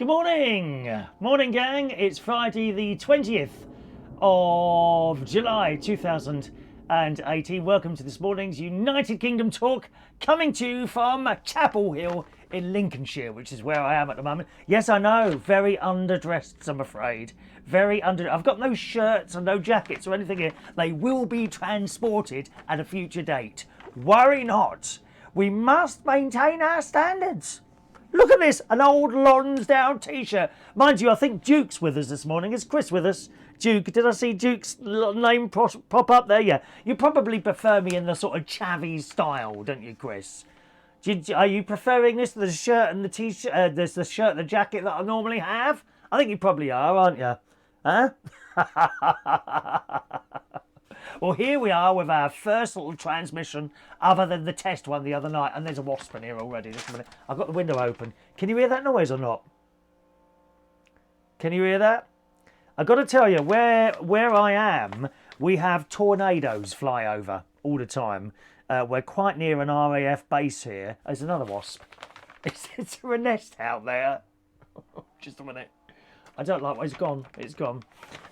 Good morning! Morning, gang. It's Friday the 20th of July 2018. Welcome to this morning's United Kingdom talk, coming to you from Chapel Hill in Lincolnshire, which is where I am at the moment. Yes, I know, very underdressed, I'm afraid. I've got no shirts and no jackets or anything here. They will be transported at a future date. Worry not. We must maintain our standards. Look at this, an old Lonsdale t-shirt. Mind you, I think Duke's with us this morning. Is Chris with us? Duke, did I see Duke's name pop up there? Yeah. You probably prefer me in the sort of chavvy style, don't you, Chris? Are you preferring this to the shirt and the t-shirt, the shirt and the jacket that I normally have? I think you probably are, aren't you? Huh? Well, here we are with our first little transmission other than the test one the other night. And there's a wasp in here already. Just a minute. I've got the window open. Can you hear that noise or not? Can you hear that? I've got to tell you, where I am, we have tornadoes fly over all the time. We're quite near an RAF base here. There's another wasp. Is there a nest out there? Just a minute. I don't like what it's gone. It's gone.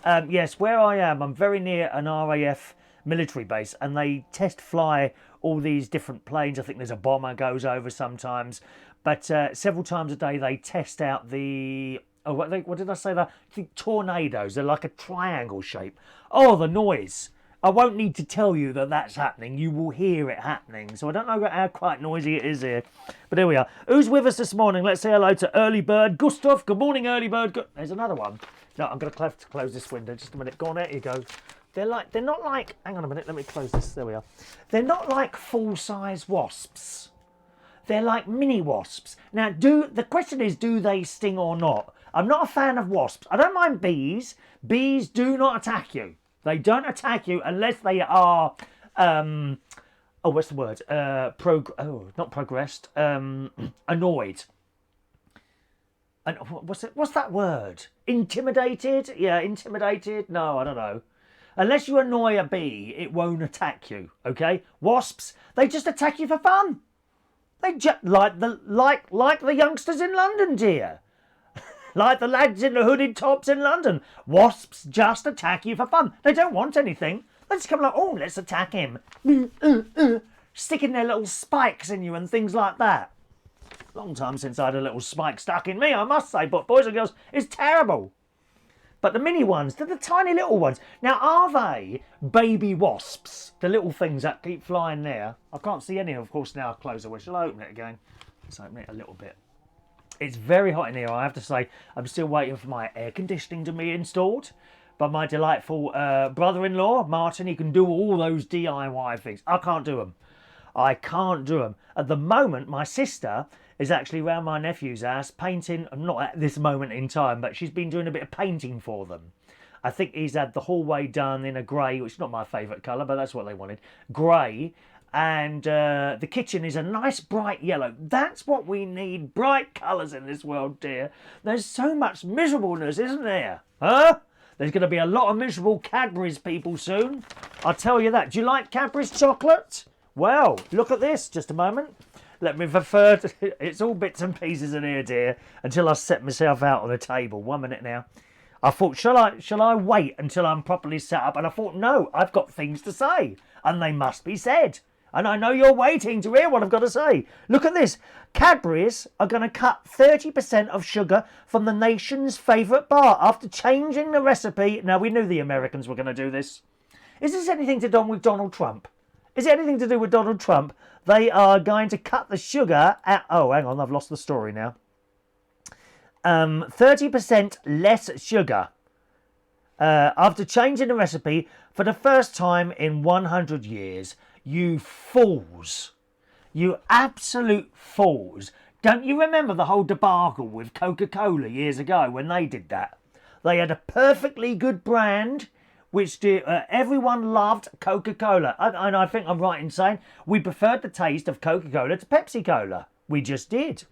Yes, where I am, I'm very near an RAF military base, and they test fly all these different planes. I think there's a bomber goes over sometimes, but several times a day they test out the what did I say? I think tornadoes. They're like a triangle shape. Oh, the noise! I won't need to tell you that that's happening. You will hear it happening. So I don't know how quite noisy it is here. But here we are. Who's with us this morning? Let's say hello to Early Bird. Gustav, good morning, Early Bird. There's another one. No, I'm going to close this window. Just a minute. Go on, there you go. They're not like, hang on a minute. Let me close this. There we are. They're not like full-size wasps. They're like mini wasps. Now, the question is, do they sting or not? I'm not a fan of wasps. I don't mind bees. Bees do not attack you. They don't attack you unless they are, what's the word? Not progressed. Annoyed. And what's that word? Intimidated? Yeah, intimidated. No, I don't know. Unless you annoy a bee, it won't attack you. Okay? Wasps, they just attack you for fun. They just like the youngsters in London, dear. Like the lads in the hooded tops in London. Wasps just attack you for fun. They don't want anything. They just come like, oh, let's attack him. Sticking their little spikes in you and things like that. Long time since I had a little spike stuck in me, I must say. But boys and girls, it's terrible. But the mini ones, they're the tiny little ones. Now, are they baby wasps? The little things that keep flying there. I can't see any, of course, now I've closed the window. Shall I open it again? Let's open it a little bit. It's very hot in here, I have to say. I'm still waiting for my air conditioning to be installed by my delightful brother-in-law, Martin. He can do all those DIY things. I can't do them. I can't do them. At the moment, my sister is actually around my nephew's house painting, not at this moment in time, but she's been doing a bit of painting for them. I think he's had the hallway done in a grey, which is not my favourite colour, but that's what they wanted. Grey. And the kitchen is a nice bright yellow. That's what we need, bright colours in this world, dear. There's so much miserableness, isn't there? Huh? There's going to be a lot of miserable Cadbury's people soon. I'll tell you that. Do you like Cadbury's chocolate? Well, look at this. Just a moment. Let me refer to... It's all bits and pieces in here, dear, until I set myself out on the table. 1 minute now. I thought, shall I wait until I'm properly set up? And I thought, no, I've got things to say. And they must be said. And I know you're waiting to hear what I've got to say. Look at this. Cadbury's are going to cut 30% of sugar from the nation's favourite bar after changing the recipe. Now, we knew the Americans were going to do this. Is this anything to do with Donald Trump? Is it anything to do with Donald Trump? They are going to cut the sugar at... Oh, hang on, I've lost the story now. 30% less sugar after changing the recipe for the first time in 100 years. You fools. You absolute fools. Don't you remember the whole debacle with Coca-Cola years ago when they did that? They had a perfectly good brand, which everyone loved Coca-Cola. And I think I'm right in saying we preferred the taste of Coca-Cola to Pepsi-Cola. We just did.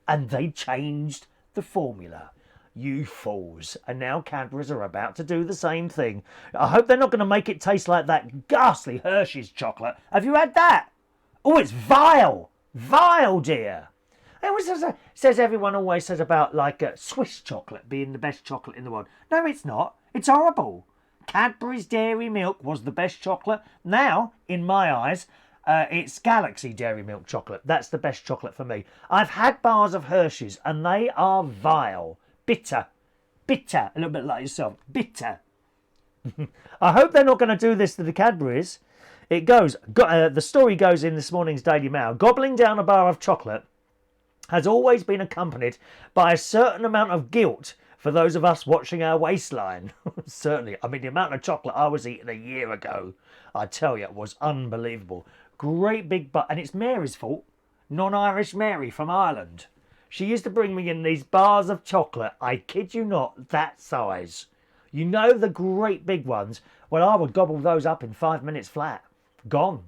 And they changed the formula. You fools. And now Cadbury's are about to do the same thing. I hope they're not going to make it taste like that ghastly Hershey's chocolate. Have you had that? Oh, it's vile. Vile, dear. It was says everyone always says about like Swiss chocolate being the best chocolate in the world. No, it's not. It's horrible. Cadbury's Dairy Milk was the best chocolate. Now, in my eyes, it's Galaxy Dairy Milk chocolate. That's the best chocolate for me. I've had bars of Hershey's and they are vile. Bitter. Bitter. A little bit like yourself. Bitter. I hope they're not going to do this to the Cadburys. It goes, the story goes in this morning's Daily Mail. Gobbling down a bar of chocolate has always been accompanied by a certain amount of guilt for those of us watching our waistline. Certainly. I mean, the amount of chocolate I was eating a year ago, I tell you, it was unbelievable. Great big and it's Mary's fault. Non-Irish Mary from Ireland. She used to bring me in these bars of chocolate, I kid you not, that size. You know the great big ones? Well, I would gobble those up in 5 minutes flat. Gone.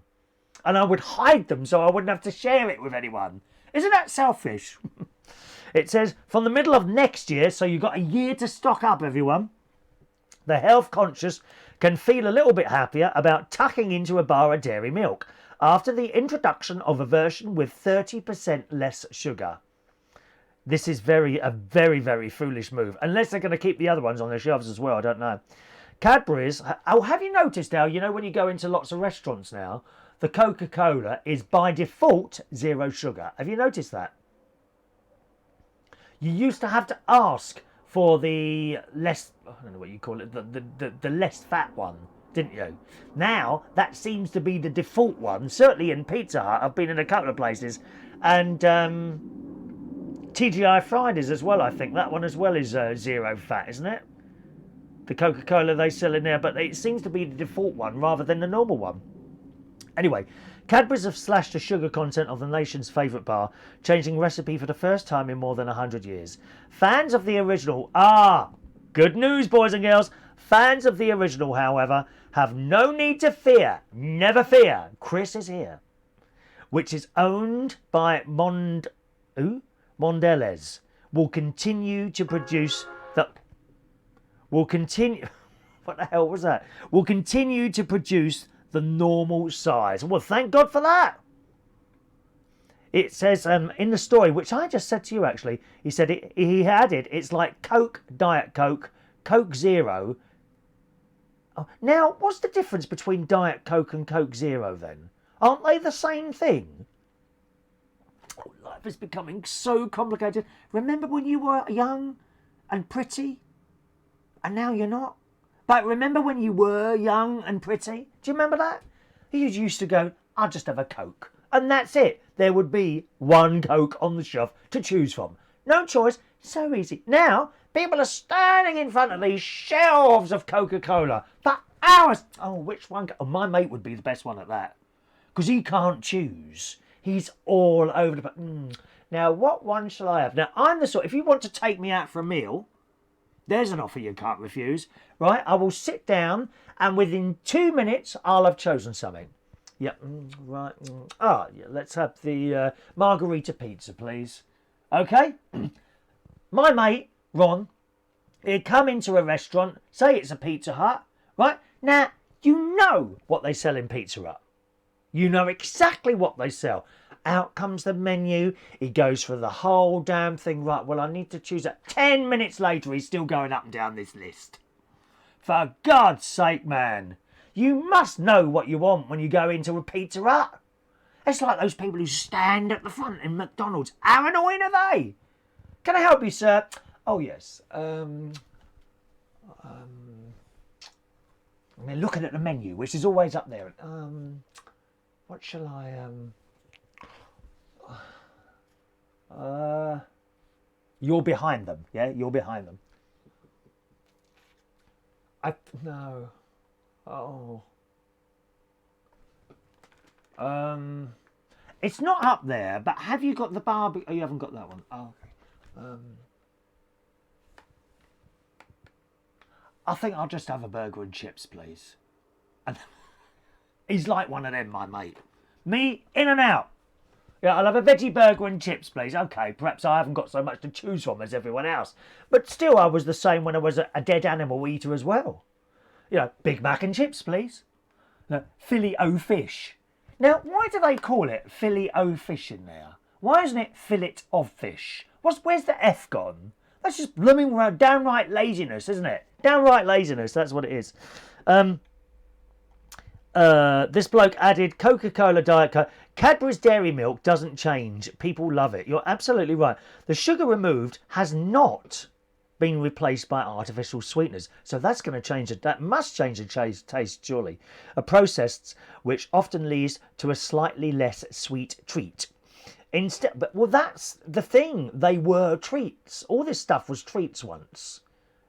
And I would hide them so I wouldn't have to share it with anyone. Isn't that selfish? It says, from the middle of next year, so you've got a year to stock up, everyone, the health conscious can feel a little bit happier about tucking into a bar of dairy milk after the introduction of a version with 30% less sugar. This is a very, very foolish move. Unless they're going to keep the other ones on their shelves as well, I don't know. Cadbury's, oh, have you noticed now, you know when you go into lots of restaurants now, the Coca-Cola is by default 0 sugar. Have you noticed that? You used to have to ask for the less, I don't know what you call it, the less fat one, didn't you? Now, that seems to be the default one. Certainly in Pizza Hut, I've been in a couple of places, and TGI Fridays as well, I think. That one as well is 0 fat, isn't it? The Coca-Cola they sell in there, but it seems to be the default one rather than the normal one. Anyway, Cadbury's have slashed the sugar content of the nation's favourite bar, changing recipe for the first time in more than 100 years. Fans of the original, good news, boys and girls. Fans of the original, however, have no need to fear, never fear. Chris is here, which is owned by Mondelez, will continue to produce what the hell was that? Will continue to produce the normal size. Well, thank God for that. It says in the story, which I just said to you actually, he said he added, it's like Coke, Diet Coke, Coke Zero. Oh, now, what's the difference between Diet Coke and Coke Zero then? Aren't they the same thing? Oh, life is becoming so complicated. Remember when you were young and pretty? And now you're not? But remember when you were young and pretty? Do you remember that? You used to go, I'll just have a Coke. And that's it. There would be one Coke on the shelf to choose from. No choice. So easy. Now, people are standing in front of these shelves of Coca-Cola for hours. Oh, which one? Oh, my mate would be the best one at that. Because he can't choose. He's all over the place. Now, what one shall I have? Now, I'm the sort, if you want to take me out for a meal, there's an offer you can't refuse, right? I will sit down and within 2 minutes, I'll have chosen something. Yep, right. Yeah, let's have the margarita pizza, please. Okay? My mate, Ron, he'd come into a restaurant, say it's a Pizza Hut, right? Now, you know what they sell in Pizza Hut. You know exactly what they sell. Out comes the menu. He goes for the whole damn thing. Right, well, I need to choose it. 10 minutes later, he's still going up and down this list. For God's sake, man. You must know what you want when you go into a Pizza Hut. It's like those people who stand at the front in McDonald's. How annoying are they? Can I help you, sir? Oh, yes. I'm looking at the menu, which is always up there. What shall I... You're behind them, yeah? You're behind them. No. Oh. It's not up there, but have you got the barbecue? Oh, you haven't got that one. Oh, okay. I think I'll just have a burger and chips, please. And he's like one of them, my mate. Me, in and out. Yeah, I'll have a veggie burger and chips, please. Okay, perhaps I haven't got so much to choose from as everyone else. But still, I was the same when I was a dead animal eater as well. You know, Big Mac and chips, please. Filet-o fish. Now, why do they call it filet-o fish in there? Why isn't it fillet of fish? Where's the F gone? That's just blooming downright laziness, isn't it? Downright laziness, that's what it is. This bloke added Coca-Cola Diet Coke. Cadbury's Dairy Milk doesn't change. People love it. You're absolutely right. The sugar removed has not been replaced by artificial sweeteners. So that's going to change it. That must change the taste, surely. A process which often leads to a slightly less sweet treat. Well, that's the thing. They were treats. All this stuff was treats once.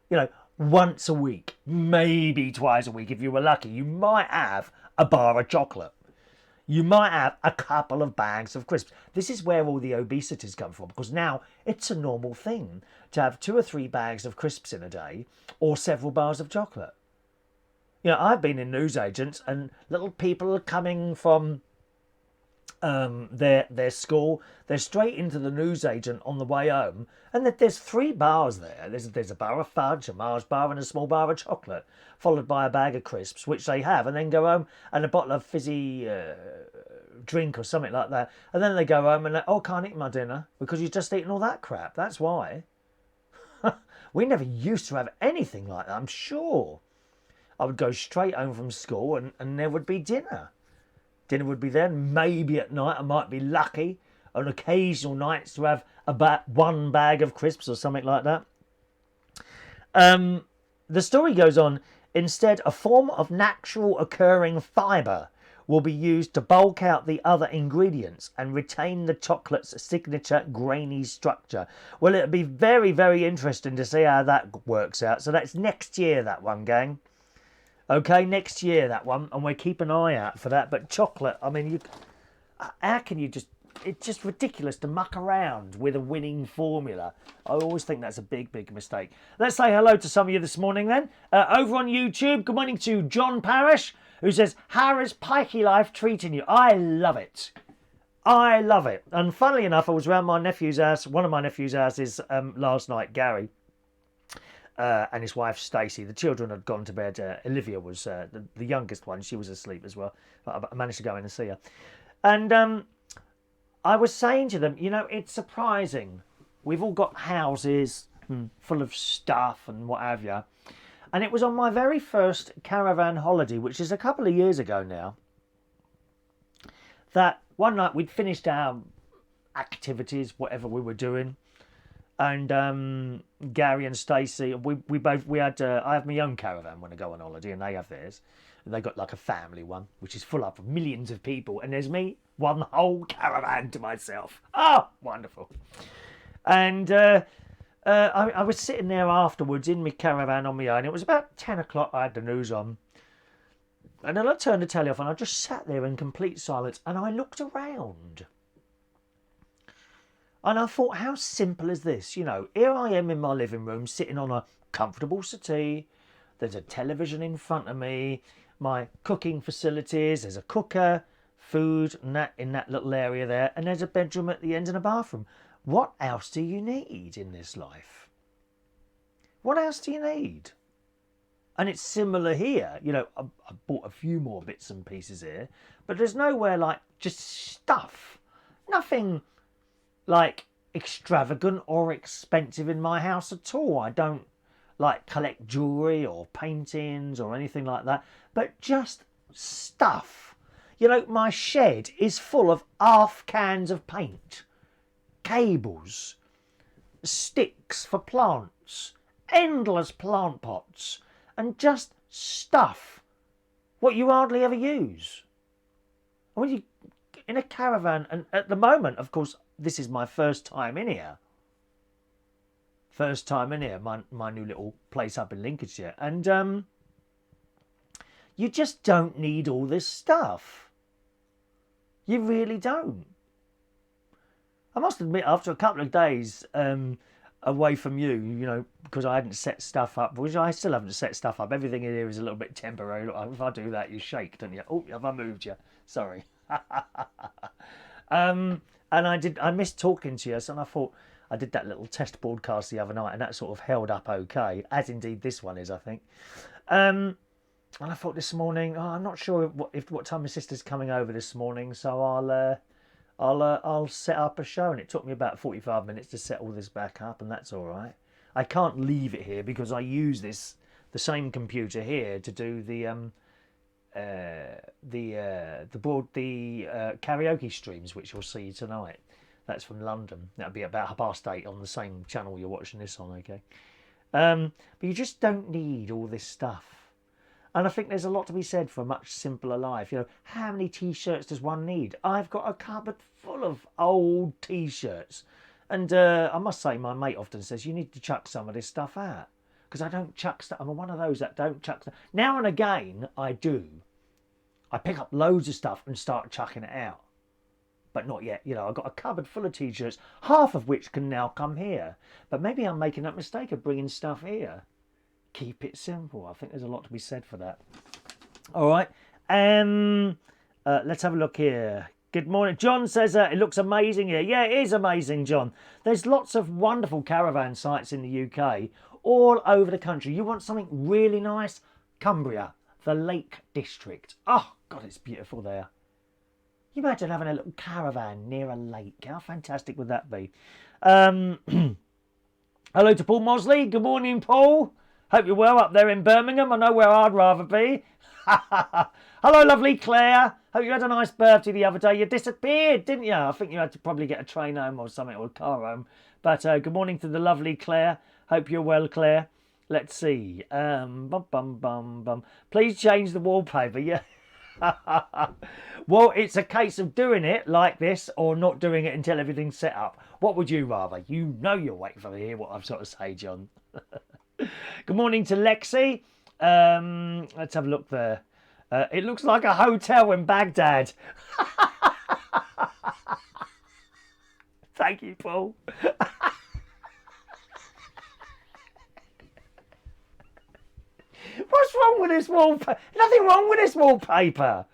You know, once a week, maybe twice a week if you were lucky. You might have a bar of chocolate. You might have a couple of bags of crisps. This is where all the obesities come from, because now it's a normal thing to have 2 or 3 bags of crisps in a day or several bars of chocolate. You know, I've been in newsagents and little people are coming from their school. They're straight into the newsagent on the way home, and there's 3 bars there. There's a bar of fudge, a Mars bar, and a small bar of chocolate, followed by a bag of crisps, which they have, and then go home and a bottle of fizzy drink or something like that. And then they go home and can't eat my dinner because you've just eaten all that crap. That's why. We never used to have anything like that. I'm sure I would go straight home from school and there would be dinner. Dinner would be there. Maybe at night I might be lucky on occasional nights to have about 1 bag of crisps or something like that. The story goes on. Instead, a form of natural occurring fibre will be used to bulk out the other ingredients and retain the chocolate's signature grainy structure. Well, it'll be very, very interesting to see how that works out. So that's next year, that one, gang. Okay, next year, that one, and we'll keep an eye out for that. But chocolate, I mean, how can you just... It's just ridiculous to muck around with a winning formula. I always think that's a big, big mistake. Let's say hello to some of you this morning then. Over on YouTube, good morning to John Parrish, who says, how is pikey life treating you? I love it. I love it. And funnily enough, I was around my nephew's house, one of my nephew's houses last night, Gary, and his wife, Tracy. The children had gone to bed. Olivia was the youngest one. She was asleep as well. But I managed to go in and see her. And I was saying to them, you know, it's surprising. We've all got houses full of stuff and what have you. And it was on my very first caravan holiday, which is a couple of years ago now, that one night we'd finished our activities, whatever we were doing. And Gary and Stacey, I have my own caravan when I go on holiday, and they have theirs. And they got like a family one, which is full up of millions of people. And there's me, one whole caravan to myself. Oh, wonderful. And I was sitting there afterwards in my caravan on my own. It was about 10 o'clock. I had the news on. And then I turned the telly off and I just sat there in complete silence. And I looked around. And I thought, how simple is this? You know, here I am in my living room, sitting on a comfortable settee. There's a television in front of me. My cooking facilities. There's a cooker, food, and that in that little area there. And there's a bedroom at the end and a bathroom. What else do you need in this life? What else do you need? And it's similar here. You know, I bought a few more bits and pieces here. But there's nowhere like just stuff. Nothing like extravagant or expensive in my house at all. I don't like collect jewellery or paintings or anything like that. But just stuff. You know, my shed is full of half cans of paint. Cables, sticks for plants, endless plant pots, and just stuff, what you hardly ever use. When you in a caravan, and at the moment, of course, this is my first time in here. My new little place up in Lincolnshire, and you just don't need all this stuff. You really don't. I must admit, after a couple of days away from you, you know, because I hadn't set stuff up, which I still haven't set stuff up. Everything in here is a little bit temporary. Look, if I do that, you shake, don't you? Oh, have I moved you? Sorry. And I missed talking to you, so I thought I did that little test broadcast the other night, and that sort of held up okay, as indeed this one is, I think. And I thought this morning, I'm not sure what time my sister's coming over this morning, so I'll set up a show, and it took me about 45 minutes to set all this back up, and that's all right. I can't leave it here because I use the same computer here to do the karaoke streams, which you'll see tonight. That's from London. That'll be about 8:30 on the same channel you're watching this on, okay? But you just don't need all this stuff. And I think there's a lot to be said for a much simpler life. You know, how many T-shirts does one need? I've got a cupboard full of old T-shirts. And I must say, my mate often says, you need to chuck some of this stuff out. Because I don't chuck stuff. I'm one of those that don't chuck stuff. Now and again, I do. I pick up loads of stuff and start chucking it out. But not yet. You know, I've got a cupboard full of T-shirts, half of which can now come here. But maybe I'm making that mistake of bringing stuff here. Keep it simple. I think there's a lot to be said for that. All right. Let's have a look here. Good morning. John says it looks amazing here. Yeah, it is amazing, John. There's lots of wonderful caravan sites in the UK, all over the country. You want something really nice? Cumbria, the Lake District. Oh, God, it's beautiful there. You imagine having a little caravan near a lake. How fantastic would that be? Hello to Paul Mosley. Good morning, Paul. Hope you're well up there in Birmingham. I know where I'd rather be. Hello, lovely Claire. Hope you had a nice birthday the other day. You disappeared, didn't you? I think you had to probably get a train home or something, or a car home. But good morning to the lovely Claire. Hope you're well, Claire. Let's see. Please change the wallpaper. Yeah. Well, it's a case of doing it like this or not doing it until everything's set up. What would you rather? You know you're waiting for me to hear what I've sort of say, John. Good morning to Lexi. Let's have a look there. It looks like a hotel in Baghdad. Thank you, Paul. What's wrong with this wallpaper? Nothing wrong with this wallpaper.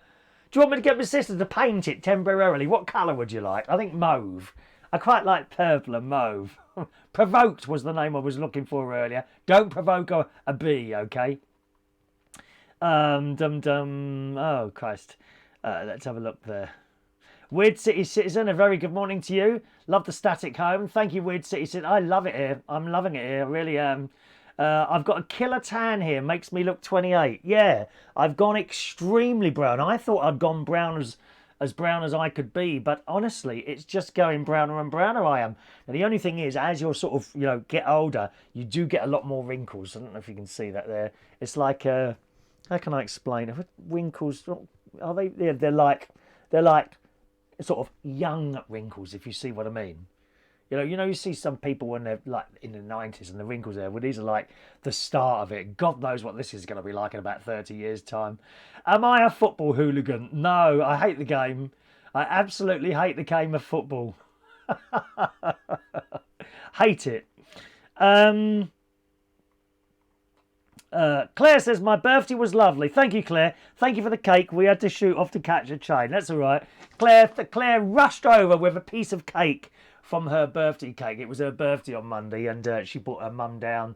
Do you want me to get my sister to paint it temporarily? What colour would you like? I think mauve. I quite like purple and mauve. Provoked was the name I was looking for earlier. Don't provoke a bee, okay? Oh, Christ. Let's have a look there. Weird City Citizen, a very good morning to you. Love the static home. Thank you, Weird City Citizen. I love it here. I'm loving it here. I really am. I've got a killer tan here. Makes me look 28. Yeah, I've gone extremely brown. I thought I'd gone brown as brown as I could be, but honestly, it's just going browner and browner I am. And the only thing is, as you're sort of, you know, get older, you do get a lot more wrinkles. I don't know if you can see that there. It's like, how can I explain it? Wrinkles, are they? Yeah, they're like sort of young wrinkles, if you see what I mean. You know, you see some people when they're like in the 90s and the wrinkles there, well, these are like the start of it. God knows what this is going to be like in about 30 years' time. Am I a football hooligan? No, I hate the game. I absolutely hate the game of football. Hate it. Claire says, my birthday was lovely. Thank you, Claire. Thank you for the cake. We had to shoot off to catch a train. That's all right. Claire rushed over with a piece of cake from her birthday cake. It was her birthday on Monday, and she brought her mum down,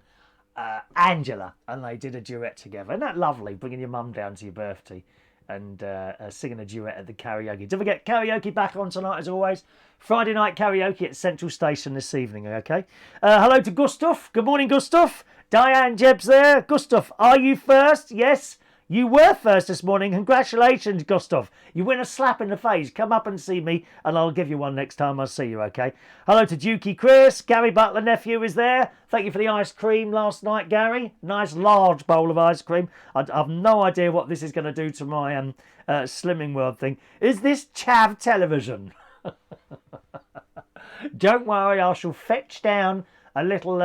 Angela, and they did a duet together. Isn't that lovely, bringing your mum down to your birthday and singing a duet at the karaoke? Don't forget, karaoke back on tonight as always. Friday night karaoke at Central Station this evening, okay? Hello to Gustav. Good morning, Gustav. Diane Jeb's there. Gustav, are you first? Yes, you were first this morning. Congratulations, Gustav. You win a slap in the face. Come up and see me, and I'll give you one next time I see you, okay? Hello to Dukey Chris. Gary Butler nephew is there. Thank you for the ice cream last night, Gary. Nice large bowl of ice cream. I've no idea what this is going to do to my Slimming World thing. Is this Chav television? Don't worry, I shall fetch down a little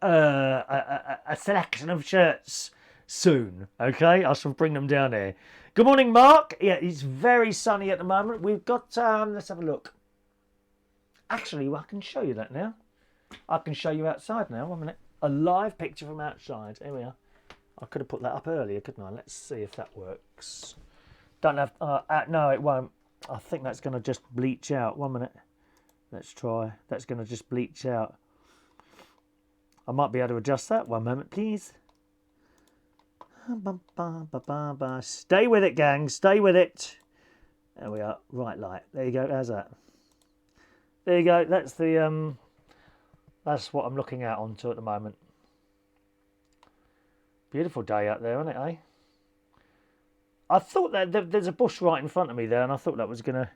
a selection of shirts soon, okay? I shall bring them down here. Good morning, Mark. Yeah, it's very sunny at the moment. We've got, let's have a look. Actually, I can show you that now. I can show you outside now. 1 minute. A live picture from outside. Here we are. I could have put that up earlier, couldn't I? Let's see if that works. Don't have, no, it won't. I think that's going to just bleach out. 1 minute. Let's try. That's going to just bleach out. I might be able to adjust that. 1 moment, please. Stay with it, gang. Stay with it. There we are. Right light. There you go. How's that? There you go. That's the that's what I'm looking out onto at the moment. Beautiful day out there, isn't it, eh? I thought that there's a bush right in front of me there, and I thought that was going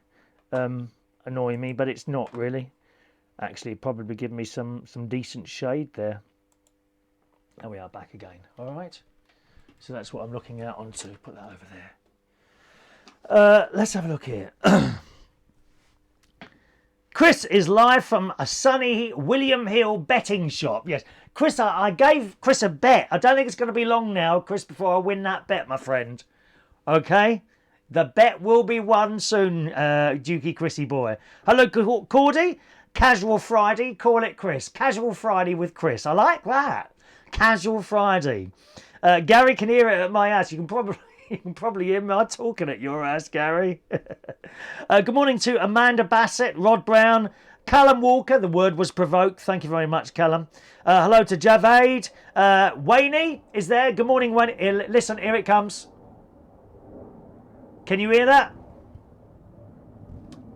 to annoy me, but it's not really. Actually, probably give me some decent shade there. And we are back again. All right. So that's what I'm looking out onto. Put that over there. Let's have a look here. Chris is live from a sunny William Hill betting shop. Yes, Chris, I gave Chris a bet. I don't think it's going to be long now, Chris, before I win that bet, my friend. Okay? The bet will be won soon, Dukey Chrissy boy. Hello, Cordy. Casual Friday. Call it Chris. Casual Friday with Chris. I like that. Casual Friday. Gary can hear it at my house. You can probably hear me talking at your house, Gary. Good morning to Amanda Bassett, Rod Brown, Callum Walker. The word was provoked. Thank you very much, Callum. Hello to Javed. Wayne is there. Good morning, Wayne. Listen, here it comes. Can you hear that?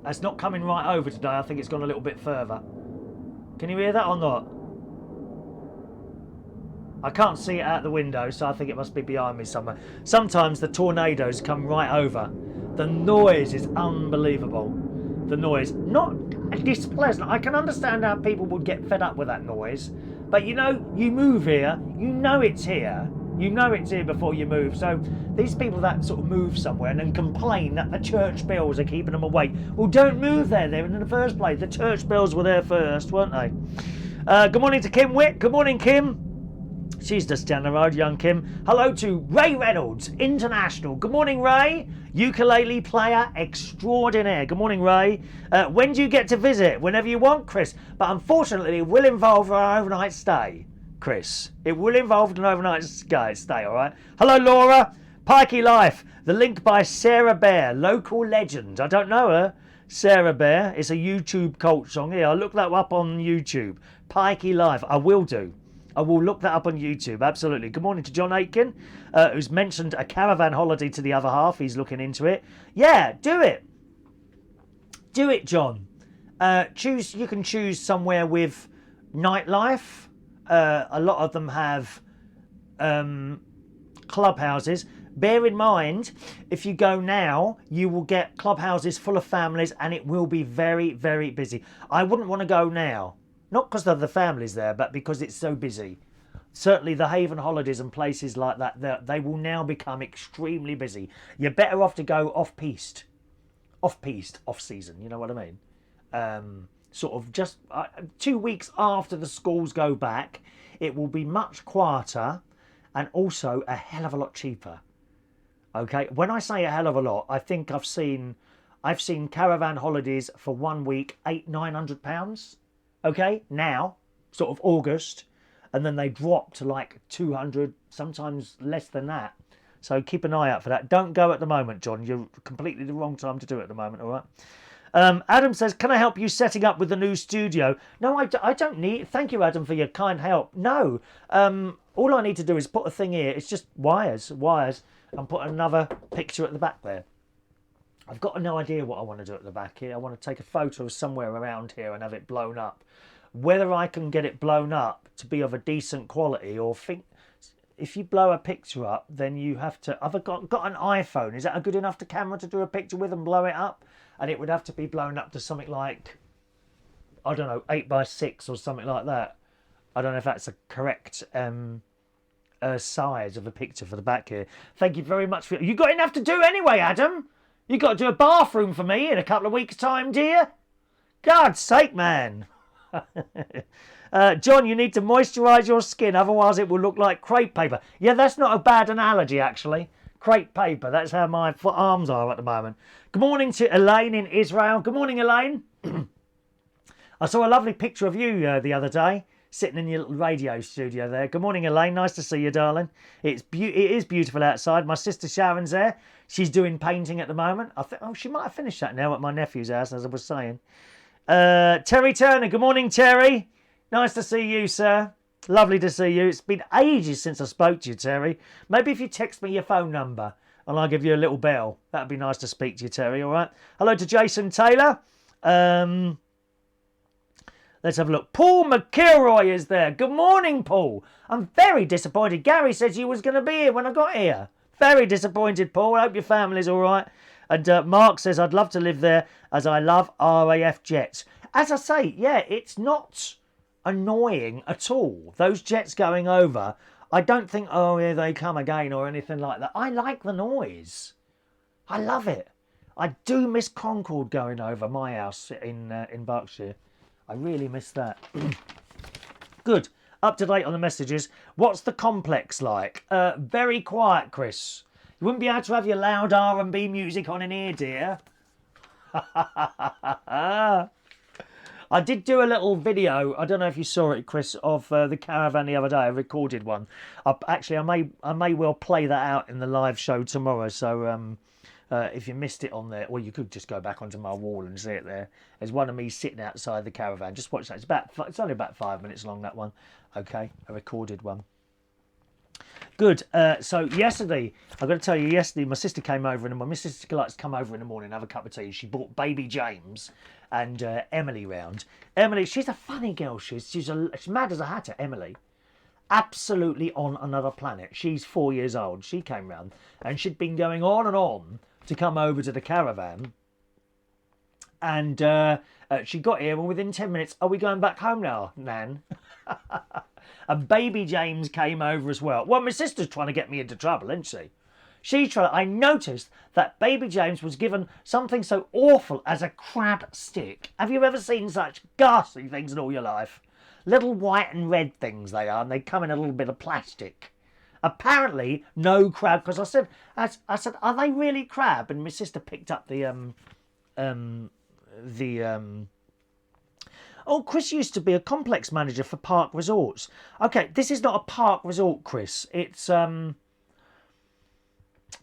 That's not coming right over today. I think it's gone a little bit further. Can you hear that or not? I can't see it out the window, so I think it must be behind me somewhere. Sometimes the tornadoes come right over. The noise is unbelievable. The noise, not displeasant. I can understand how people would get fed up with that noise. But you know, you move here, you know it's here. You know it's here before you move. So these people that sort of move somewhere and then complain that the church bells are keeping them awake. Well, don't move there in the first place. The church bells were there first, weren't they? Good morning to Kim Witt. Good morning, Kim. She's just down the road, young Kim. Hello to Ray Reynolds, International. Good morning, Ray. Ukulele player extraordinaire. Good morning, Ray. When do you get to visit? Whenever you want, Chris. But unfortunately, it will involve an overnight stay, Chris. It will involve an overnight stay, all right? Hello, Laura. Pikey Life. The link by Sarah Bear, local legend. I don't know her. Sarah Bear. It's a YouTube cult song. Yeah, I'll look that up on YouTube. Pikey Life. I will do. I will look that up on YouTube, absolutely. Good morning to John Aitken, who's mentioned a caravan holiday to the other half. He's looking into it. Yeah, do it. Do it, John. You can choose somewhere with nightlife. A lot of them have clubhouses. Bear in mind, if you go now, you will get clubhouses full of families and it will be very, very busy. I wouldn't want to go now. Not because of the families there, but because it's so busy. Certainly the Haven Holidays and places like that, they will now become extremely busy. You're better off to go off-piste, off-season, you know what I mean? Sort of just 2 weeks after the schools go back, it will be much quieter and also a hell of a lot cheaper. Okay, when I say a hell of a lot, I think I've seen caravan holidays for 1 week, £800-900. Okay, now, sort of August, and then they drop to like 200, sometimes less than that. So keep an eye out for that. Don't go at the moment, John. You're completely the wrong time to do it at the moment, all right? Adam says, can I help you setting up with the new studio? No, I don't need... Thank you, Adam, for your kind help. No, all I need to do is put a thing here. It's just wires, and put another picture at the back there. I've got no idea what I want to do at the back here. I want to take a photo of somewhere around here and have it blown up. Whether I can get it blown up to be of a decent quality or think... If you blow a picture up, then you have to... I've got an iPhone. Is that a good enough camera to do a picture with and blow it up? And it would have to be blown up to something like, I don't know, 8x6 or something like that. I don't know if that's a correct size of a picture for the back here. Thank you very much for... You got enough to do anyway, Adam. You got to do a bathroom for me in a couple of weeks' time, dear. God's sake, man. John, you need to moisturise your skin, otherwise it will look like crepe paper. Yeah, that's not a bad analogy, actually. Crepe paper, that's how my arms are at the moment. Good morning to Elaine in Israel. Good morning, Elaine. I saw a lovely picture of you the other day, sitting in your radio studio there. Good morning, Elaine. Nice to see you, darling. It is beautiful outside. My sister Sharon's there. She's doing painting at the moment. I think she might have finished that now at my nephew's house, as I was saying. Terry Turner. Good morning, Terry. Nice to see you, sir. Lovely to see you. It's been ages since I spoke to you, Terry. Maybe if you text me your phone number, and I'll give you a little bell. That'd be nice to speak to you, Terry, all right? Hello to Jason Taylor. Let's have a look. Paul McIlroy is there. Good morning, Paul. I'm very disappointed. Gary said you was going to be here when I got here. Very disappointed, Paul. I hope your family's all right. And Mark says, I'd love to live there as I love RAF jets. As I say, yeah, it's not annoying at all. Those jets going over, I don't think, oh, here they come again or anything like that. I like the noise. I love it. I do miss Concorde going over my house in Berkshire. I really miss that. Good. Up to date on the messages. What's the complex like? Very quiet, Chris. You wouldn't be able to have your loud R&B music on in here, dear. I did do a little video. I don't know if you saw it, Chris, of the caravan the other day. I recorded one. Actually, I may well play that out in the live show tomorrow. So if you missed it on there, or you could just go back onto my wall and see it there. There's one of me sitting outside the caravan. Just watch that. It's only about 5 minutes long, that one. Okay, a recorded one. Good. So yesterday, I've got to tell you, yesterday my sister came over, and my sister likes to come over in the morning and have a cup of tea. She brought baby James and Emily round. Emily, she's a funny girl. She's mad as a hatter, Emily. Absolutely on another planet. She's 4 years old. She came round, and she'd been going on and on to come over to the caravan. And she got here, and within 10 minutes, are we going back home now, Nan? And baby James came over as well. Well, my sister's trying to get me into trouble, isn't she? I noticed that baby James was given something so awful as a crab stick. Have you ever seen such ghastly things in all your life? Little white and red things they are, and they come in a little bit of plastic. Apparently, no crab, because I said, are they really crab? And my sister picked up Oh, Chris used to be a complex manager for Park Resorts. Okay, this is not a park resort, Chris. It's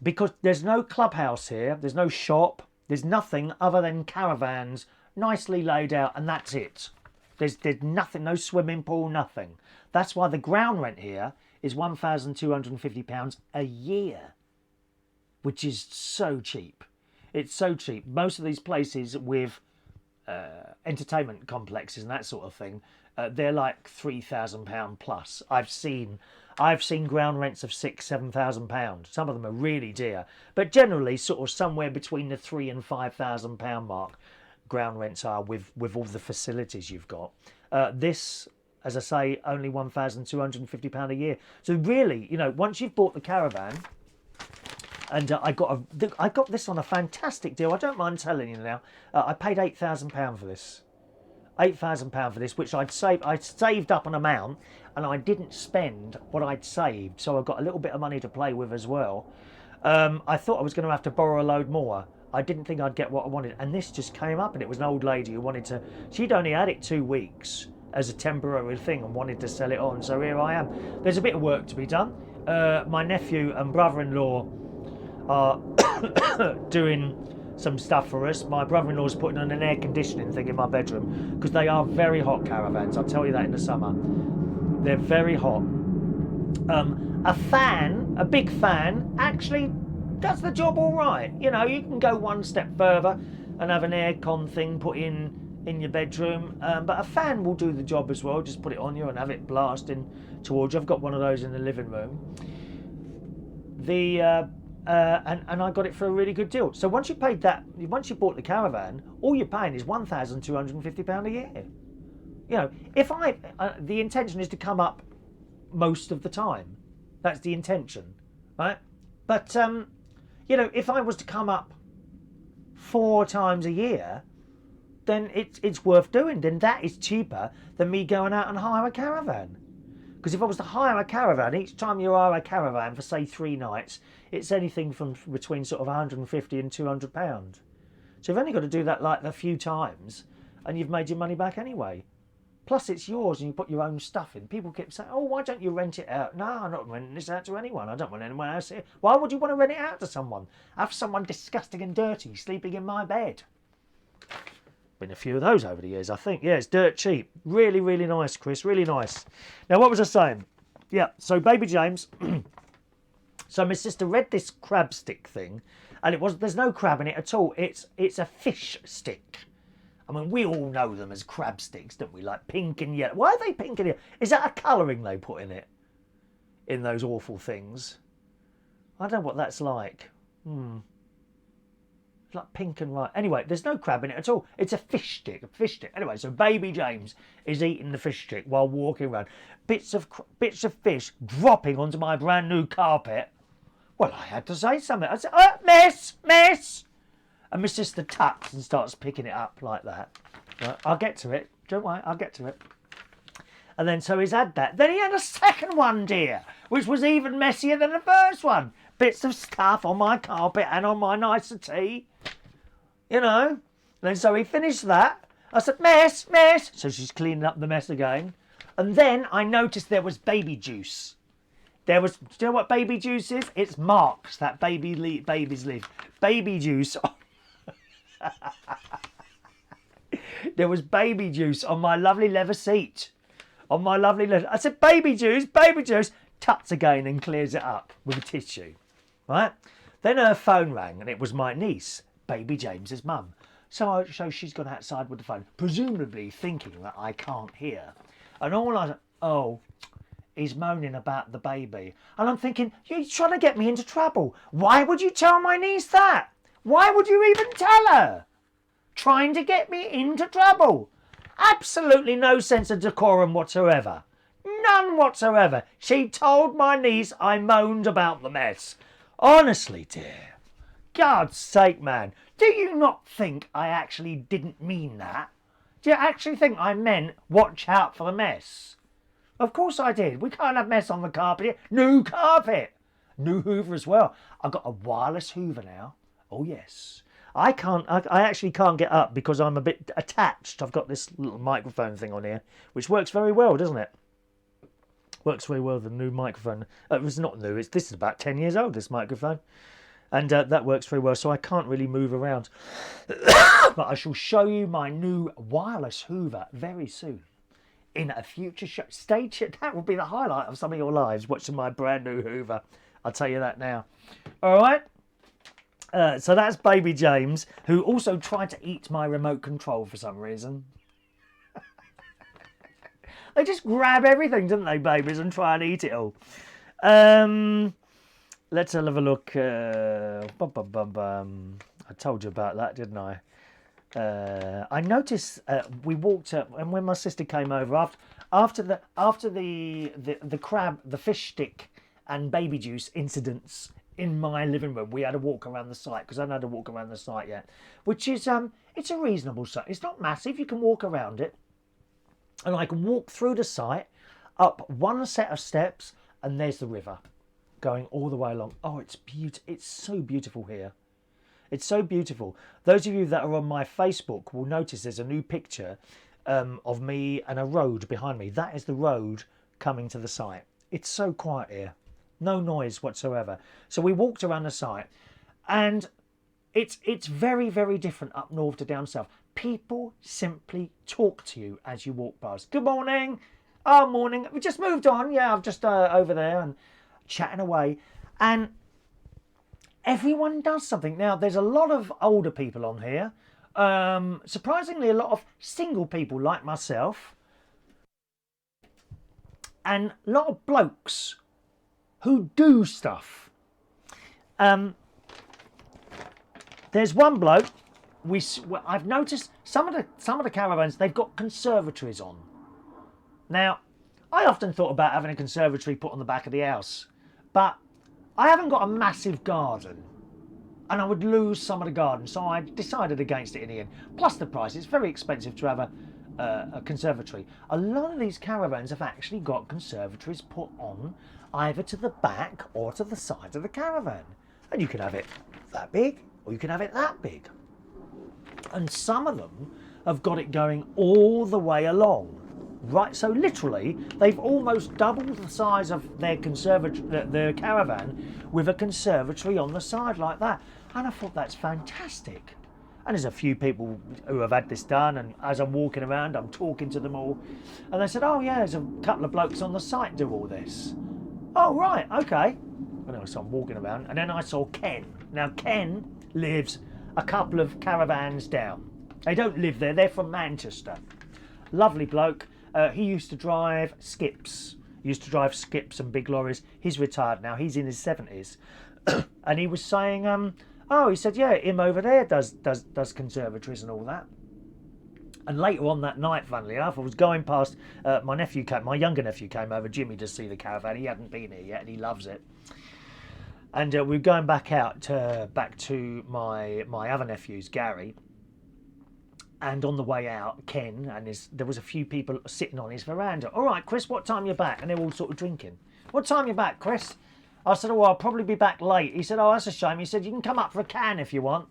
because there's no clubhouse here. There's no shop. There's nothing other than caravans, nicely laid out, and that's it. There's nothing, no swimming pool, nothing. That's why the ground rent here is £1,250 a year, which is so cheap. It's so cheap. Most of these places with entertainment complexes and that sort of thing, they're like £3,000 plus. I've seen ground rents of £6,000-7,000. Some of them are really dear, but generally sort of somewhere between the £3,000 and £5,000 mark. Ground rents are with all the facilities you've got. This, as I say, only £1,250 a year. So really, you know, once you've bought the caravan. And I got this on a fantastic deal. I don't mind telling you now. I paid £8,000 for this. £8,000 for this, which I'd saved up an amount, and I didn't spend what I'd saved, so I got a little bit of money to play with as well. I thought I was going to have to borrow a load more. I didn't think I'd get what I wanted, and this just came up, and it was an old lady who wanted to. She'd only had it 2 weeks as a temporary thing and wanted to sell it on. So here I am. There's a bit of work to be done. My nephew and brother-in-law are doing some stuff for us. My brother-in-law's putting on an air conditioning thing in my bedroom because they are very hot caravans. I'll tell you that in the summer. They're very hot. A big fan, actually does the job all right. You know, you can go one step further and have an air con thing put in your bedroom, but a fan will do the job as well. Just put it on you and have it blasting towards you. I've got one of those in the living room. And I got it for a really good deal. So once you bought the caravan, all you're paying is £1,250 a year. You know, the intention is to come up most of the time. That's the intention, right? But you know, if I was to come up 4 times a year, then it's worth doing. Then that is cheaper than me going out and hire a caravan. Because if I was to hire a caravan, each time you hire a caravan for, say, 3 nights, it's anything from between sort of £150 and £200. So you've only got to do that like a few times, and you've made your money back anyway. Plus, it's yours, and you put your own stuff in. People keep saying, oh, why don't you rent it out? No, I'm not renting this out to anyone. I don't want anyone else here. Why would you want to rent it out to someone? Have someone disgusting and dirty sleeping in my bed. Been a few of those over the years, I think. Yeah, it's dirt cheap. Really, really nice, Chris. Really nice. Now, what was I saying? Yeah, so baby James. So my sister read this crab stick thing, and there's no crab in it at all. It's a fish stick. I mean, we all know them as crab sticks, don't we? Like pink and yellow. Why are they pink and yellow? Is that a colouring they put in it? In those awful things? I don't know what that's like. It's like pink and white. Anyway, there's no crab in it at all. It's a fish stick. Anyway, so baby James is eating the fish stick while walking around. Bits of fish dropping onto my brand new carpet. Well, I had to say something. I said, miss! And my sister tucks and starts picking it up like that. Right, I'll get to it. Don't worry, I'll get to it. And then so he's had that. Then he had a second one, dear, which was even messier than the first one. Bits of stuff on my carpet and on my nicety. You know. And then so he finished that. I said, miss! So she's cleaning up the mess again. And then I noticed there was baby juice. Do you know what baby juice is? It's Marks, that baby's leaf. Baby juice. There was baby juice on my lovely leather seat. I said, baby juice. Tucks again and clears it up with a tissue. Right? Then her phone rang and it was my niece, baby James's mum. So she's gone outside with the phone, presumably thinking that I can't hear. And all I said, oh, he's moaning about the baby. And I'm thinking, you're trying to get me into trouble. Why would you tell my niece that? Why would you even tell her? Trying to get me into trouble. Absolutely no sense of decorum whatsoever. None whatsoever. She told my niece I moaned about the mess. Honestly, dear. God's sake, man. Do you not think I actually didn't mean that? Do you actually think I meant watch out for the mess? Of course I did. We can't have mess on the carpet here. New carpet. New Hoover as well. I've got a wireless Hoover now. Oh, yes. I actually can't get up because I'm a bit attached. I've got this little microphone thing on here, which works very well, doesn't it? Works very well, the new microphone. It's not new. This is about 10 years old, this microphone. And that works very well, so I can't really move around. But I shall show you my new wireless Hoover very soon. In a future show. Stay tuned. That will be the highlight of some of your lives, watching my brand new Hoover. I'll tell you that now. All right? So that's baby James, who also tried to eat my remote control for some reason. They just grab everything, don't they, babies, and try and eat it all. Let's have a look. I told you about that, didn't I? I noticed we walked up, and when my sister came over after the crab, the fish stick, and baby juice incidents in my living room, we had a walk around the site because I hadn't had a walk around the site yet, which is it's a reasonable site. It's not massive. You can walk around it, and I can walk through the site, up one set of steps, and there's the river, going all the way along. Oh, it's beautiful. It's so beautiful here. It's so beautiful. Those of you that are on my Facebook will notice there's a new picture of me and a road behind me. That is the road coming to the site. It's so quiet here. No noise whatsoever. So we walked around the site, and it's very, very different up north to down south. People simply talk to you as you walk past. Good morning. Oh, morning. We just moved on. Yeah, I've just over there and chatting away. And everyone does something. Now, there's a lot of older people on here. Surprisingly, a lot of single people like myself. And a lot of blokes who do stuff. There's one bloke. I've noticed some of the caravans, they've got conservatories on. Now, I often thought about having a conservatory put on the back of the house, but I haven't got a massive garden, and I would lose some of the garden, so I decided against it in the end. Plus the price, it's very expensive to have a conservatory. A lot of these caravans have actually got conservatories put on either to the back or to the side of the caravan. And you can have it that big, or you can have it that big. And some of them have got it going all the way along. Right, so literally, they've almost doubled the size of their caravan with a conservatory on the side like that. And I thought that's fantastic. And there's a few people who have had this done, and as I'm walking around, I'm talking to them all. And they said, oh yeah, there's a couple of blokes on the site do all this. Oh right, okay. Anyway, so I'm walking around, and then I saw Ken. Now, Ken lives a couple of caravans down. They don't live there, they're from Manchester. Lovely bloke. He used to drive skips. He used to drive skips and big lorries. He's retired now, he's in his 70s. And he was saying, he said, yeah, him over there does conservatories and all that. And later on that night, funnily enough, I was going past, my younger nephew came over, Jimmy, to see the caravan. He hadn't been here yet, and he loves it. And we were going back to my other nephews, Gary. And on the way out, Ken there was a few people sitting on his veranda. All right, Chris, what time you back? And they were all sort of drinking. What time you back, Chris? I said, I'll probably be back late. He said, that's a shame. He said, you can come up for a can if you want.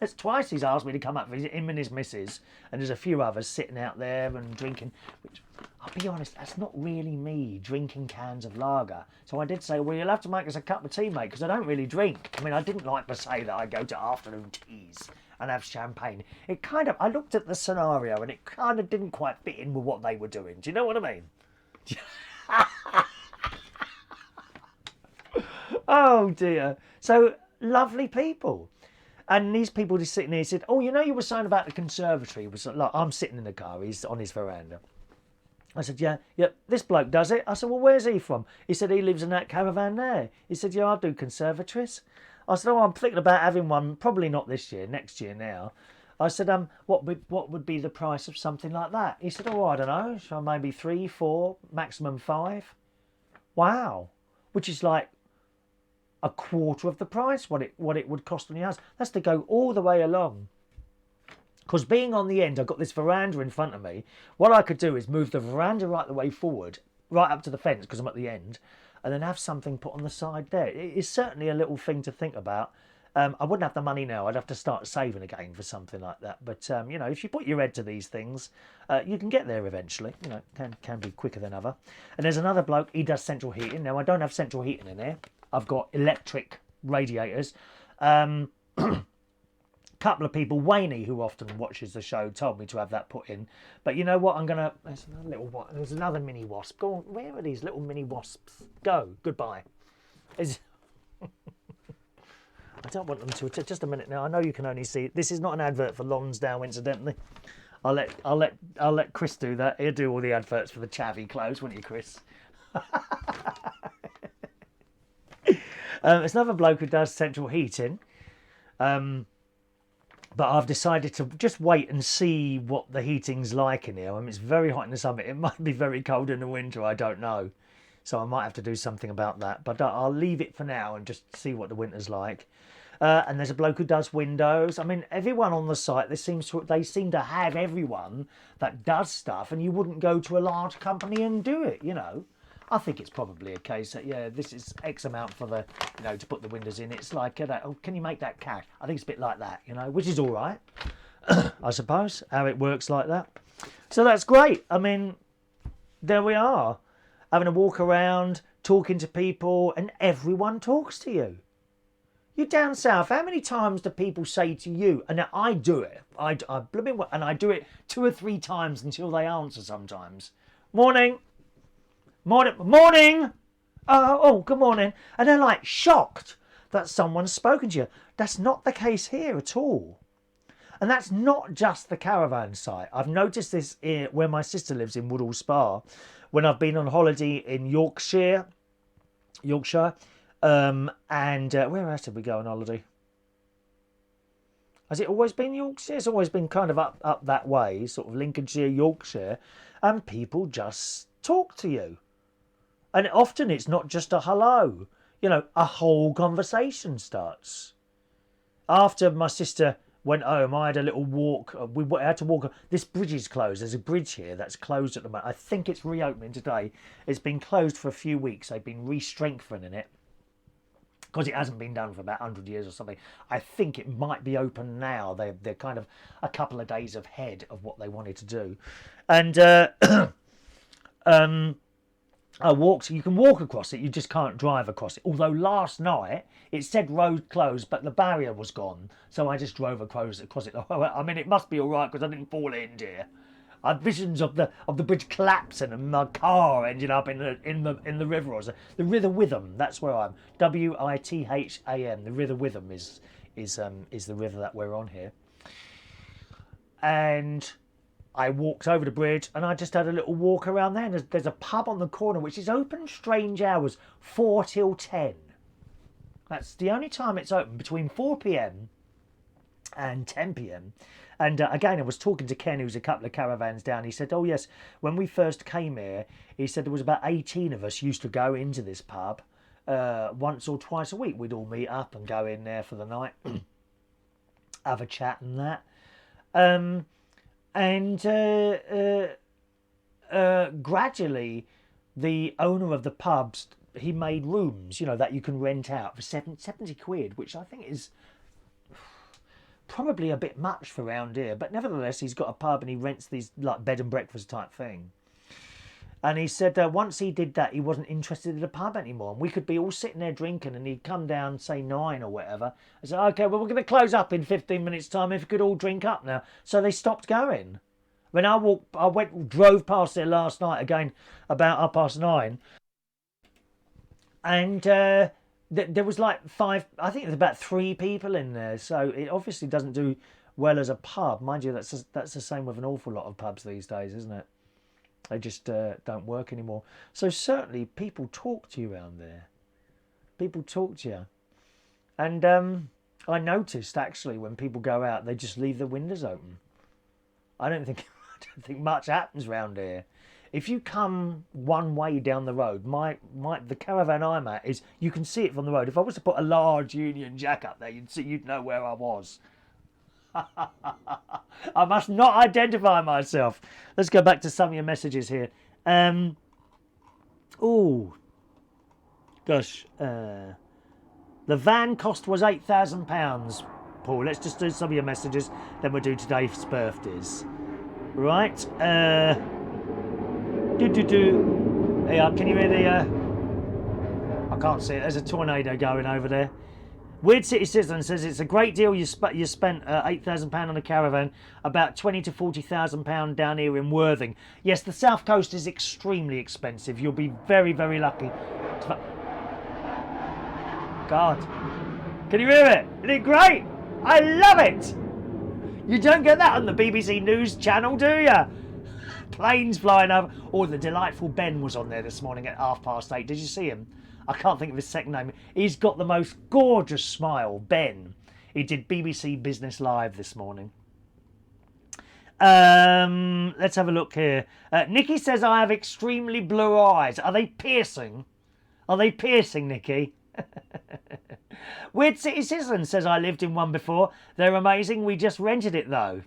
That's twice he's asked me to come up for him and his missus. And there's a few others sitting out there and drinking. Which, I'll be honest, that's not really me, drinking cans of lager. So I did say, well, you'll have to make us a cup of tea, mate, because I don't really drink. I mean, I didn't like to say that I go to afternoon teas and have champagne. I looked at the scenario and it kind of didn't quite fit in with what they were doing. Do you know what I mean? Oh, dear. So, lovely people. And these people just sitting there said, you were saying about the conservatory. It was like, I'm sitting in the car, he's on his veranda. I said, yeah, this bloke does it. I said, well, where's he from? He said, he lives in that caravan there. He said, yeah, I do conservatories. I said, I'm thinking about having one, probably not this year, next year now. I said, what would be the price of something like that? He said, I don't know, so maybe 3, 4, maximum 5. Wow. Which is like a quarter of the price what it would cost on your house. That's to go all the way along. Because being on the end, I've got this veranda in front of me. What I could do is move the veranda right the way forward, right up to the fence, because I'm at the end, and then have something put on the side there. It is certainly a little thing to think about. I wouldn't have the money now. I'd have to start saving again for something like that. But, if you put your head to these things, you can get there eventually. Can be quicker than ever. And there's another bloke, he does central heating. Now, I don't have central heating in here. I've got electric radiators. Couple of people, Wayne, who often watches the show, told me to have that put in. But you know what? There's another mini wasp. Go on, where are these little mini wasps? Go. Goodbye. I don't want them to. Just a minute now. I know you can only see. This is not an advert for Lonsdale, incidentally. I'll let Chris do that. He'll do all the adverts for the chavvy clothes, won't you, Chris? There's another bloke who does central heating. But I've decided to just wait and see what the heating's like in here. I mean, it's very hot in the summer. It might be very cold in the winter. I don't know. So I might have to do something about that. But I'll leave it for now and just see what the winter's like. And there's a bloke who does windows. I mean, everyone on the site, they seem to have everyone that does stuff. And you wouldn't go to a large company and do it, I think it's probably a case that, this is X amount for the, to put the windows in. It's like, can you make that cash? I think it's a bit like that, which is all right, I suppose, how it works like that. So that's great. I mean, there we are, having a walk around, talking to people, and everyone talks to you. You're down south. How many times do people say to you, and I do it, and I do it 2 or 3 times until they answer sometimes. Morning. Morning. Good morning. And they're like shocked that someone's spoken to you. That's not the case here at all. And that's not just the caravan site. I've noticed this where my sister lives in Woodall Spa. When I've been on holiday in Yorkshire. And where else did we go on holiday? Has it always been Yorkshire? It's always been kind of up that way, sort of Lincolnshire, Yorkshire. And people just talk to you. And often it's not just a hello. A whole conversation starts. After my sister went home, I had a little walk. We had to walk. This bridge is closed. There's a bridge here that's closed at the moment. I think it's reopening today. It's been closed for a few weeks. They've been re-strengthening it because it hasn't been done for about 100 years or something. I think it might be open now. They're kind of a couple of days ahead of what they wanted to do. And you can walk across it, you just can't drive across it. Although last night it said road closed, but the barrier was gone. So I just drove across it. I mean, it must be all right because I didn't fall in, dear. I had visions of the bridge collapsing and my car ended up in the river or so. The River Witham. That's where I'm. Witham. The River Witham is the river that we're on here. And I walked over the bridge and I just had a little walk around there. And there's a pub on the corner which is open strange hours, 4 till 10. That's the only time it's open, between 4 p.m. and 10 p.m. And again, I was talking to Ken, who's a couple of caravans down. He said, oh yes, when we first came here, he said there was about 18 of us used to go into this pub once or twice a week. We'd all meet up and go in there for the night, have a chat and that. Gradually, the owner of the pubs, he made rooms, you know, that you can rent out for 70 quid, which I think is probably a bit much for round here. But nevertheless, he's got a pub and he rents these like bed and breakfast type thing. And he said once he did that, he wasn't interested in the pub anymore. And we could be all sitting there drinking and he'd come down, say 9 or whatever. I said, okay, well, we're going to close up in 15 minutes time if we could all drink up now. So they stopped going. When I drove past there last night again about 9:30. And there was like 5, I think there's about 3 people in there. So it obviously doesn't do well as a pub. Mind you, that's the same with an awful lot of pubs these days, isn't it? They just don't work anymore. So certainly people talk to you around there. People talk to you. And I noticed actually when people go out, they just leave the windows open. I don't think much happens round here. If you come one way down the road, the caravan I'm at is, you can see it from the road. If I was to put a large Union Jack up there, you'd know where I was. I must not identify myself. Let's go back to some of your messages here. Oh, gosh. The van cost was £8,000, Paul. Let's just do some of your messages, then we'll do today's birthdays. Right. Hey, can you hear the... I can't see it. There's a tornado going over there. Weird City Citizen says it's a great deal. You spent £8,000 on a caravan, about £20,000 to £40,000 down here in Worthing. Yes, the south coast is extremely expensive. You'll be very, very lucky. God, can you hear it? Isn't it great? I love it. You don't get that on the BBC News channel, do you? Planes flying over. Oh, the delightful Ben was on there this morning at 8:30. Did you see him? I can't think of his second name. He's got the most gorgeous smile, Ben. He did BBC Business Live this morning. Let's have a look here. Nikki says I have extremely blue eyes. Are they piercing? Are they piercing, Nikki? Weird City Citizen says I lived in one before. They're amazing. We just rented it though.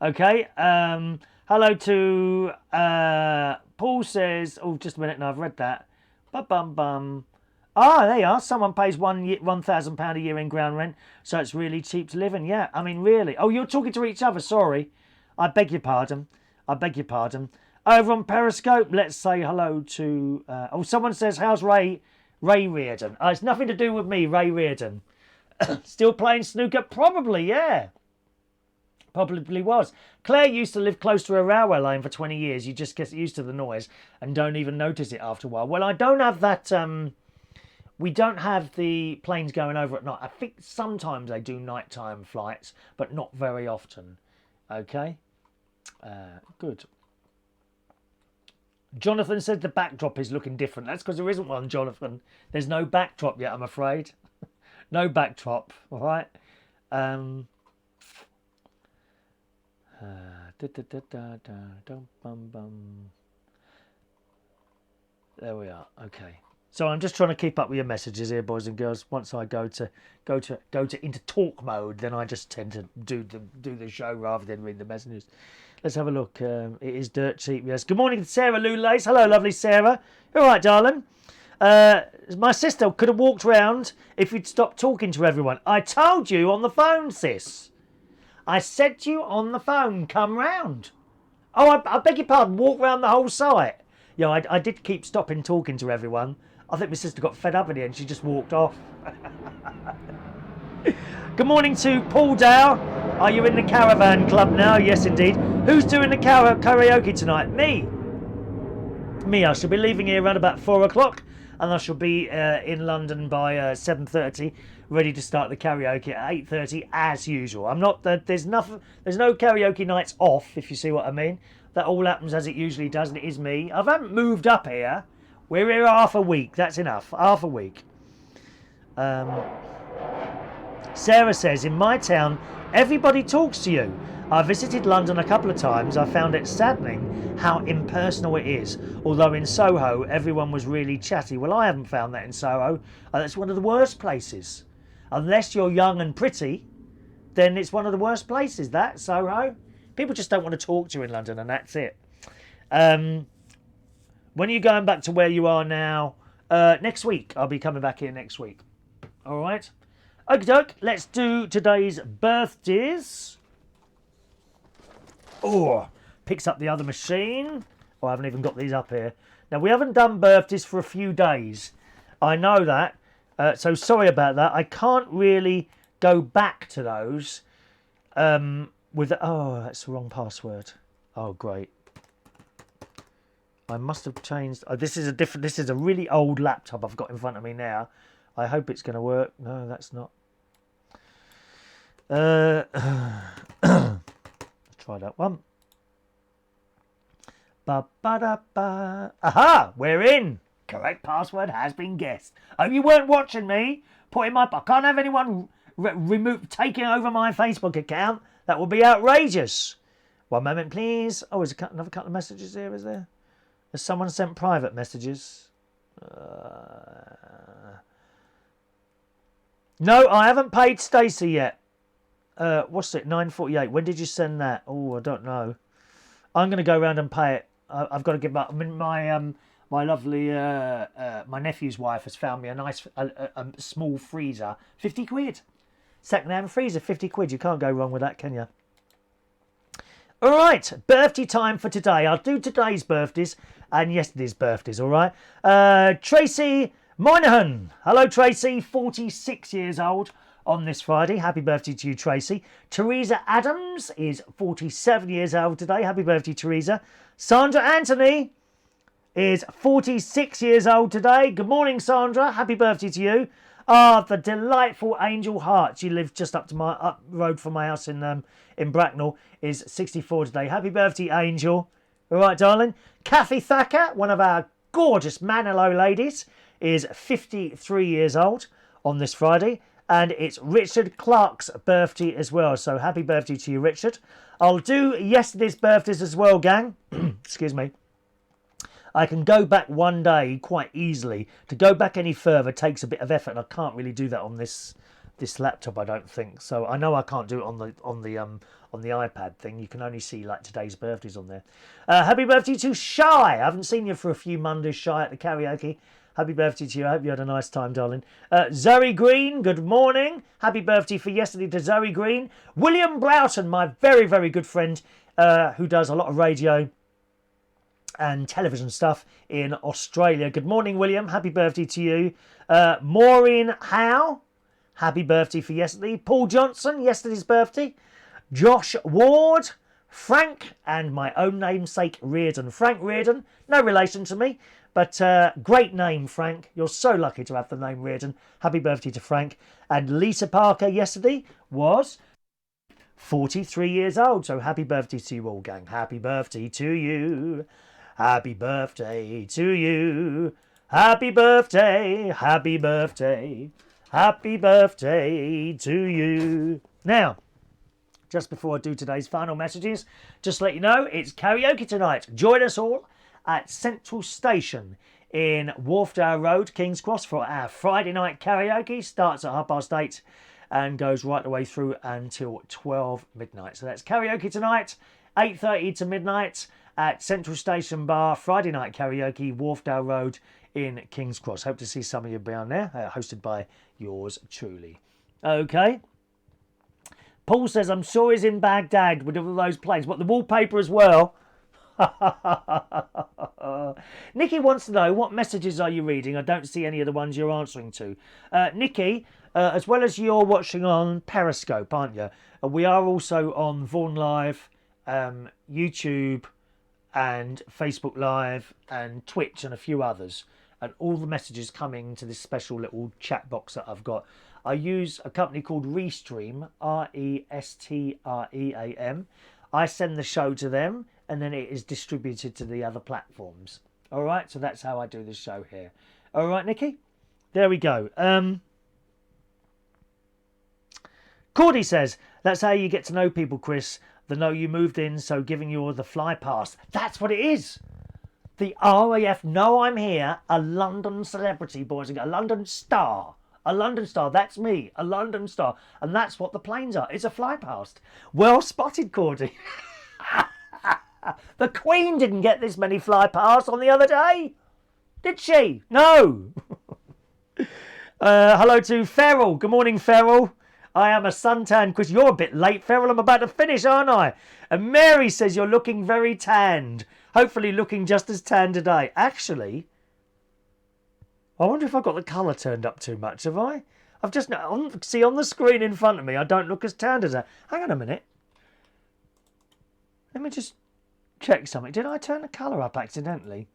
Okay. Hello to Paul says. Oh, just a minute. No, I've read that. Bum. Ah, there you are. Someone pays £1,000 a year in ground rent, so it's really cheap to live in. Yeah, I mean, really. Oh, you're talking to each other. Sorry. I beg your pardon. Over on Periscope, let's say hello to... someone says, how's Ray Reardon? It's nothing to do with me, Ray Reardon. Still playing snooker? Probably, yeah. Probably was. Claire used to live close to a railway line for 20 years. You just get used to the noise and don't even notice it after a while. Well, I don't have that... we don't have the planes going over at night. I think sometimes they do nighttime flights, but not very often. Okay? Good. Jonathan said the backdrop is looking different. That's because there isn't one, Jonathan. There's no backdrop yet, I'm afraid. No backdrop, all right? There we are. Okay. So I'm just trying to keep up with your messages here, boys and girls. Once I go into talk mode, then I just tend to do the show rather than read the messages. Let's have a look. It is dirt cheap. Yes. Good morning to Sarah Lulace. Hello, lovely Sarah. All right, darling. My sister could have walked round if you'd stopped talking to everyone. I told you on the phone, sis. I said to you on the phone, come round. Oh, I beg your pardon. Walk round the whole site. Yeah, I did keep stopping talking to everyone. I think my sister got fed up in the end. She just walked off. Good morning to Paul Dow. Are you in the caravan club now? Yes, indeed. Who's doing the karaoke tonight? Me. I shall be leaving here around about 4 o'clock, and I shall be in London by 7:30, ready to start the karaoke at 8:30 as usual. I'm not. There's no karaoke nights off, if you see what I mean. That all happens as it usually does, and it is me. I haven't moved up here. We're here half a week. That's enough. Half a week. Sarah says, in my town, everybody talks to you. I visited London a couple of times. I found it saddening how impersonal it is. Although in Soho, everyone was really chatty. Well, I haven't found that in Soho. That's one of the worst places. Unless you're young and pretty, then it's one of the worst places, that, Soho. People just don't want to talk to you in London, and that's it. When are you going back to where you are now? Next week. I'll be coming back here next week. All right. Okie doke. Let's do today's birthdays. Oh, picks up the other machine. Oh, I haven't even got these up here. Now, we haven't done birthdays for a few days. I know that. So sorry about that. I can't really go back to those. Oh, that's the wrong password. Oh, great. I must have changed. Oh, this is a really old laptop I've got in front of me now. I hope it's going to work. No, that's not. Let's try that one. Ba-ba-da-ba. Aha! We're in. Correct password has been guessed. Oh, you weren't watching me. I can't have anyone taking over my Facebook account. That would be outrageous. One moment, please. Oh, there's another couple of messages here, is there? Has someone sent private messages? No, I haven't paid Stacey yet. What's it? 9:48. When did you send that? Oh, I don't know. I'm going to go around and pay it. I've got to give up. I mean, my lovely my nephew's wife has found me a nice a small freezer. 50 quid. Second-hand freezer, 50 quid. You can't go wrong with that, can you? All right, birthday time for today. I'll do today's birthdays and yesterday's birthdays, all right? Tracy Moynihan. Hello, Tracy. 46 years old on this Friday. Happy birthday to you, Tracy. Theresa Adams is 47 years old today. Happy birthday, Theresa. Sandra Anthony is 46 years old today. Good morning, Sandra. Happy birthday to you. The delightful Angel Hart. She lives just up road from my house in Bracknell. Is 64 today. Happy birthday, Angel. All right, darling. Kathy Thacker, one of our gorgeous Manilow ladies, is 53 years old on this Friday. And it's Richard Clark's birthday as well. So happy birthday to you, Richard. I'll do yesterday's birthdays as well, gang. Excuse me. I can go back one day quite easily. To go back any further takes a bit of effort, and I can't really do that on this laptop, I don't think. So I know I can't do it on the iPad thing. You can only see like today's birthdays on there. Happy birthday to Shy. I haven't seen you for a few Mondays, Shy, at the karaoke. Happy birthday to you. I hope you had a nice time, darling. Zoe Green, good morning. Happy birthday for yesterday to Zoe Green. William Broughton, my very, very good friend, who does a lot of radio and television stuff in Australia. Good morning, William. Happy birthday to you. Maureen Howe. Happy birthday for yesterday. Paul Johnson, yesterday's birthday. Josh Ward. Frank, and my own namesake, Reardon. Frank Reardon, no relation to me, but great name, Frank. You're so lucky to have the name Reardon. Happy birthday to Frank. And Lisa Parker yesterday was 43 years old. So happy birthday to you all, gang. Happy birthday to you. Happy birthday to you. Happy birthday. Happy birthday. Happy birthday to you. Now, just before I do today's final messages, just to let you know, it's karaoke tonight. Join us all at Central Station in Wharfdale Road, King's Cross, for our Friday night karaoke. Starts at 8:30 and goes right the way through until 12 midnight. So that's karaoke tonight, 8:30 to midnight at Central Station Bar, Friday night karaoke, Wharfdale Road in King's Cross. Hope to see some of you down there, hosted by yours truly. Okay. Paul says, I'm sure he's in Baghdad with all those planes. What, the wallpaper as well? Nikki wants to know, what messages are you reading? I don't see any of the ones you're answering to. Nikki, as well as you're watching on Periscope, aren't you? We are also on Vaughan Live, YouTube, and Facebook Live, and Twitch, and a few others. And all the messages coming to this special little chat box that I've got. I use a company called Restream, Restream. I send the show to them, and then it is distributed to the other platforms. All right, so that's how I do this show here. All right, Nikki? There we go. Cordy says, that's how you get to know people, Chris. They know you moved in, so giving you all the fly pass. That's what it is. The RAF know I'm here, a London celebrity, boys and girls, a London star. A London star, that's me, a London star. And that's what the planes are. It's a fly past. Well spotted, Cordy. The Queen didn't get this many fly past on the other day. Did she? No. Hello to Ferrell. Good morning, Ferrell. I am a suntan, Chris. You're a bit late, Ferrell. I'm about to finish, aren't I? And Mary says you're looking very tanned. Hopefully looking just as tanned today. Actually, I wonder if I got the colour turned up too much, have I? I've just... See, on the screen in front of me, I don't look as tanned as that. Hang on a minute. Let me just check something. Did I turn the colour up accidentally?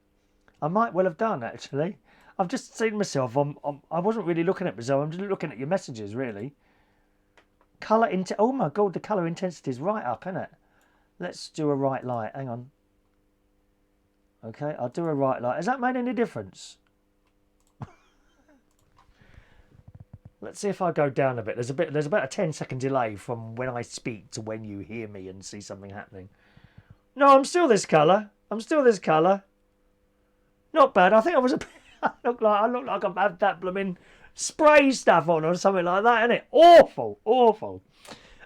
I might well have done, actually. I've just seen myself. I wasn't really looking at myself. I'm just looking at your messages, really. Colour oh my God, the colour intensity is right up, isn't it? Let's do a right light. Hang on. Okay, I'll do a right light. Has that made any difference? Let's see if I go down a bit. There's about a 10-second delay from when I speak to when you hear me and see something happening. No, I'm still this colour. Not bad. I think I was I look like I've had that blooming spray stuff on or something like that, isn't it? Awful.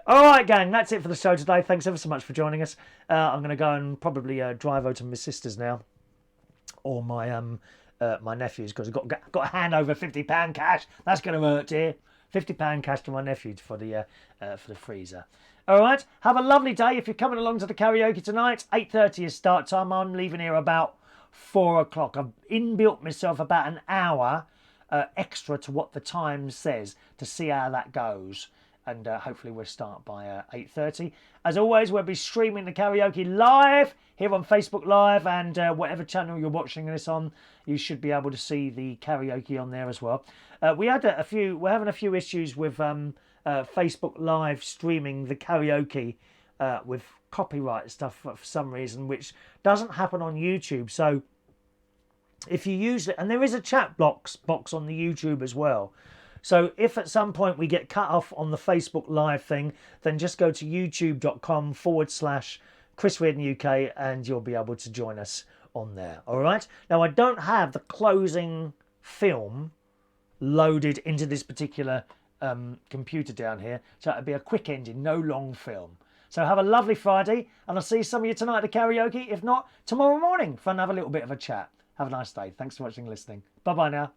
All right, gang, that's it for the show today. Thanks ever so much for joining us. I'm going to go and probably drive over to my sister's now, or my my nephew's, because I've got to hand over £50 cash. That's going to hurt, dear. £50 cash to my nephew for the freezer. All right, have a lovely day. If you're coming along to the karaoke tonight, 8:30 is start time. I'm leaving here about 4 o'clock. I've inbuilt myself about an hour extra to what the time says to see how that goes, and hopefully we'll start by 8:30. As always, we'll be streaming the karaoke live here on Facebook Live, and whatever channel you're watching this on, you should be able to see the karaoke on there as well. We're having a few issues with Facebook Live streaming the karaoke with copyright stuff for some reason, which doesn't happen on YouTube. So if you use it, and there is a chat box on the YouTube as well. So if at some point we get cut off on the Facebook Live thing, then just go to youtube.com/Chris Reardon UK and you'll be able to join us on there. All right. Now, I don't have the closing film loaded into this particular computer down here, so it'll be a quick ending, no long film. So have a lovely Friday, and I'll see some of you tonight at the karaoke. If not, tomorrow morning for another little bit of a chat. Have a nice day. Thanks for watching and listening. Bye-bye now.